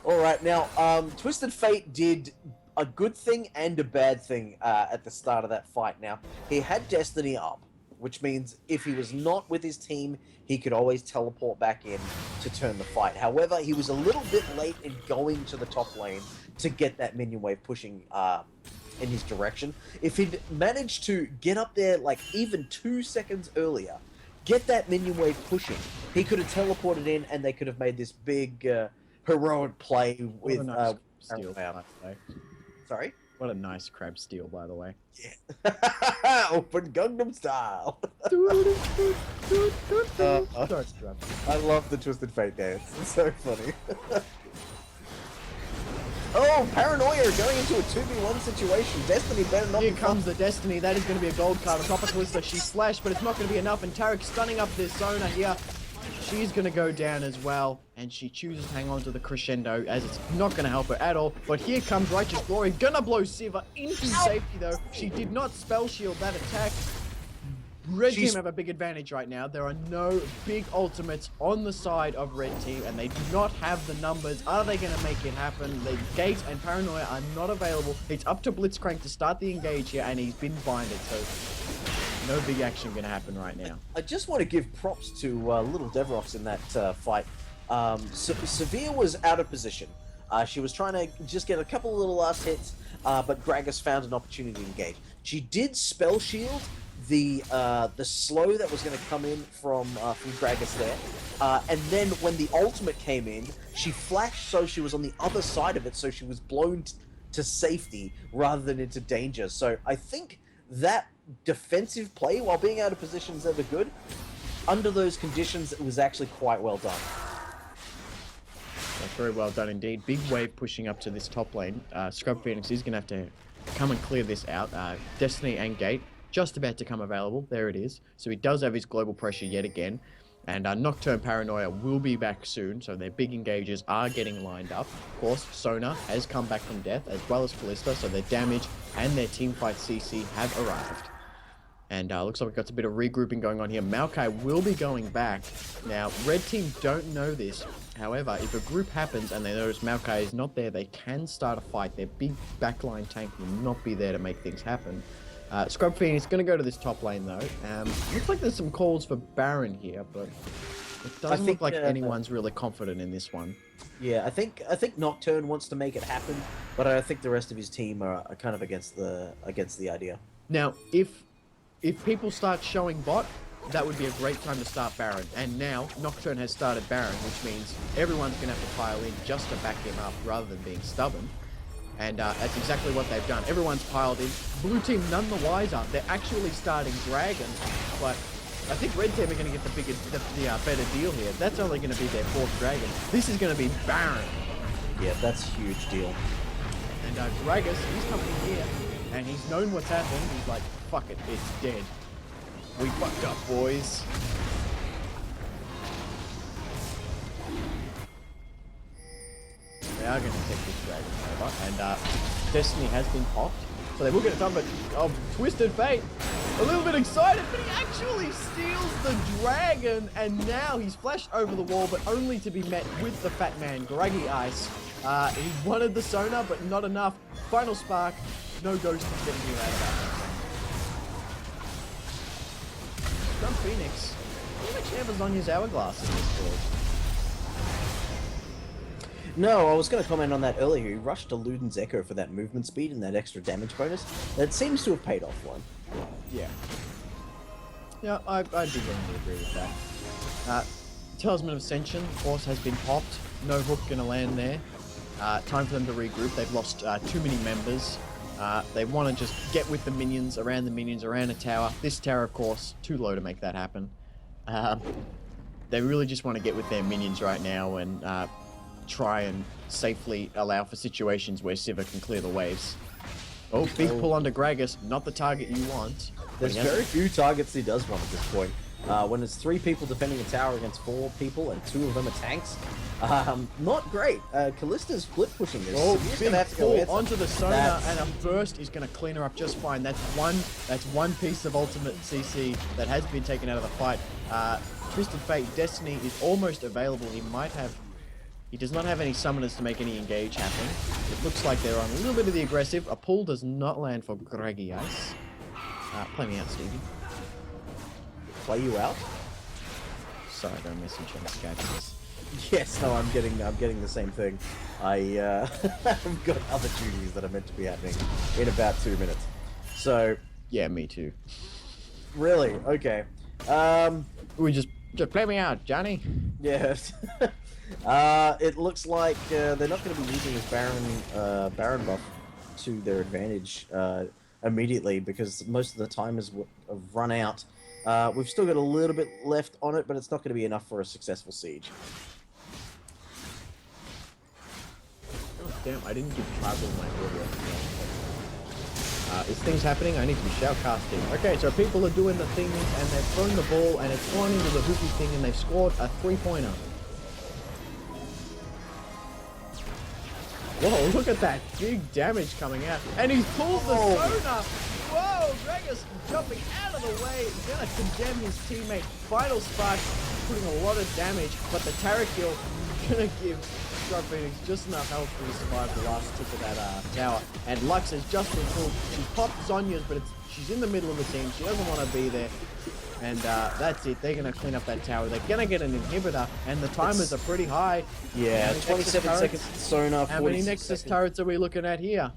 Alright, now, Twisted Fate did a good thing and a bad thing at the start of that fight. Now, he had Destiny up, which means if he was not with his team, he could always teleport back in to turn the fight. However, he was a little bit late in going to the top lane to get that minion wave pushing in his direction. If he'd managed to get up there like even 2 seconds earlier, get that minion wave pushing, he could have teleported in and they could have made this big heroic play with... What a nice steal, by the way. Sorry? What a nice crab steal, by the way. Yeah. Open Gangnam Style. Sorry, Scrub. I love the Twisted Fate dance. It's so funny. Oh, Paranoia going into a 2v1 situation. Destiny better not Here be comes the Destiny. That is going to be a gold card on top of Calista. She slashed, but it's not going to be enough. And Tarek stunning up this Sona here. She's going to go down as well. And she chooses to hang on to the crescendo as it's not going to help her at all. But here comes Righteous Glory. Gonna blow Siva into safety though. She did not spell shield that attack. Red team have a big advantage right now. There are no big ultimates on the side of Red team, and they do not have the numbers. Are they going to make it happen? The Gate and Paranoia are not available. It's up to Blitzcrank to start the engage here, and he's been binded, so no big action going to happen right now. I just want to give props to Little Devrox in that fight. Severe was out of position. She was trying to just get a couple of little last hits, but Gragas found an opportunity to engage. She did spell shield the slow that was going to come in from Gragas there, and then when the ultimate came in, she flashed so she was on the other side of it, so she was blown to safety rather than into danger. So I think that defensive play, while being out of position is ever good, under those conditions, it was actually quite well done. That's very well done indeed. Big wave pushing up to this top lane. Scrub Phoenix is going to have to come and clear this out. Destiny and Gate just about to come available. There it is. So he does have his global pressure yet again. And Nocturne Paranoia will be back soon, so their big engages are getting lined up. Of course, Sona has come back from death, as well as Calista, so their damage and their teamfight CC have arrived. And looks like we've got a bit of regrouping going on here. Maokai will be going back. Now, Red team don't know this. However, if a group happens and they notice Maokai is not there, they can start a fight. Their big backline tank will not be there to make things happen. Scrub Phoenix is going to go to this top lane though. Looks like there's some calls for Baron here, but it doesn't look like anyone's really confident in this one. Yeah, I think Nocturne wants to make it happen, but I think the rest of his team are kind of against the idea. Now, if people start showing bot, that would be a great time to start Baron. And now Nocturne has started Baron, which means everyone's going to have to pile in just to back him up rather than being stubborn. And that's exactly what they've done. Everyone's piled in. Blue team none the wiser. They're actually starting Dragon, but I think Red team are going to get the better deal here. That's only going to be their 4th Dragon. This is going to be Baron. Yeah, that's a huge deal. And Gragas, he's coming in here, and he's known what's happened. He's like, fuck it, it's dead. We fucked up, boys. They are going to take this Dragon over, and Destiny has been popped. So they will get a ton of Twisted Fate. A little bit excited, but he actually steals the Dragon, and now he's flashed over the wall, but only to be met with the Fat Man, Graggy Ice. He wanted the Sona, but not enough. Final Spark, no Ghost is getting you out of that. Scrum Phoenix, he actually have Azonya's Hourglass in this build. No, I was going to comment on that earlier. He rushed to Luden's Echo for that movement speed and that extra damage bonus. That seems to have paid off one. Yeah. Yeah, I'd be willing to agree with that. Talisman of Ascension, of course, has been popped. No hook gonna land there. Time for them to regroup. They've lost too many members. They want to just get with the minions, around a tower. This tower, of course, too low to make that happen. They really just want to get with their minions right now and try and safely allow for situations where Sivir can clear the waves. Oh, big pull onto Gragas, not the target you want. There's very few targets he does want at this point. When it's 3 people defending a tower against 4 people and 2 of them are tanks, not great. Kallista's split pushing this. Oh, Savir's big gonna have to go pull onto the Sona, That's- and a burst is going to clean her up just fine. That's one piece of ultimate CC that has been taken out of the fight. Twisted Fate Destiny is almost available. He does not have any summoners to make any engage happen. It looks like they're on a little bit of the aggressive. A pull does not land for Greggy Ice. Play me out, Stevie. Play you out? Sorry, I got a message on Skype. Yes, no, I'm getting the same thing. I've got other duties that are meant to be happening in about 2 minutes. So, Yeah, me too. really, okay. We just play me out, Johnny. Yeah. It looks like they're not going to be using this Baron buff to their advantage immediately because most of the timers have run out. We've still got a little bit left on it, but it's not going to be enough for a successful siege. Oh, damn, I didn't give Tribal my audio. Is things happening? I need to be shoutcasting. Okay, so people are doing the things and they've thrown the ball and it's gone into the hoopy thing and they've scored a 3-pointer. Whoa, look at that big damage coming out. And he's pulled the Sona. Whoa, Gragas jumping out of the way. He's gonna condemn his teammate. Final Spark putting a lot of damage, but the Taric kill gonna give Scrub Phoenix just enough health to survive the last tick of that tower. And Lux has just been pulled. She popped Zonya's, but she's in the middle of the team. She doesn't want to be there. And that's it. They're going to clean up that tower. They're going to get an inhibitor, and the timers are pretty high. Yeah, 27 seconds Sona, How many 46 Nexus seconds. turrets are we looking at here?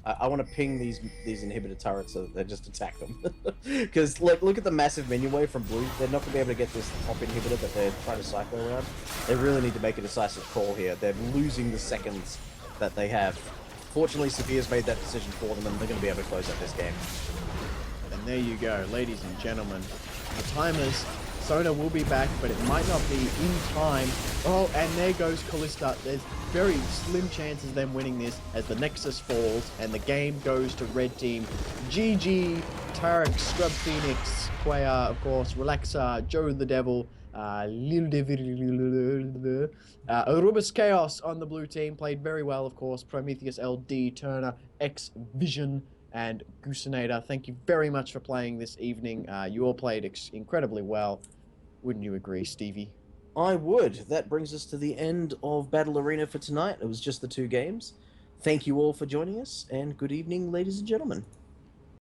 I want to ping these inhibitor turrets so that they just attack them. Because look at the massive menu wave from blue. They're not going to be able to get this top inhibitor that they're trying to cycle around. They really need to make a decisive call here. They're losing the seconds that they have. Fortunately, Savir's made that decision for them, and they're going to be able to close out this game. And there you go, ladies and gentlemen. The timers, Sona will be back, but it might not be in time. Oh, and there goes Callista. There's very slim chances of them winning this as the Nexus falls and the game goes to red team. GG, Tarek, Scrub Phoenix, Quaya, of course, Relaxer, Joe the Devil, Arubis Chaos on the blue team. Played very well, of course. Prometheus LD, Turner, X Vision, and Goosenator. Thank you very much for playing this evening. You all played incredibly well. Wouldn't you agree, Stevie? I would. That brings us to the end of Battle Arena for tonight. It was just the 2 games. Thank you all for joining us, and good evening, ladies and gentlemen.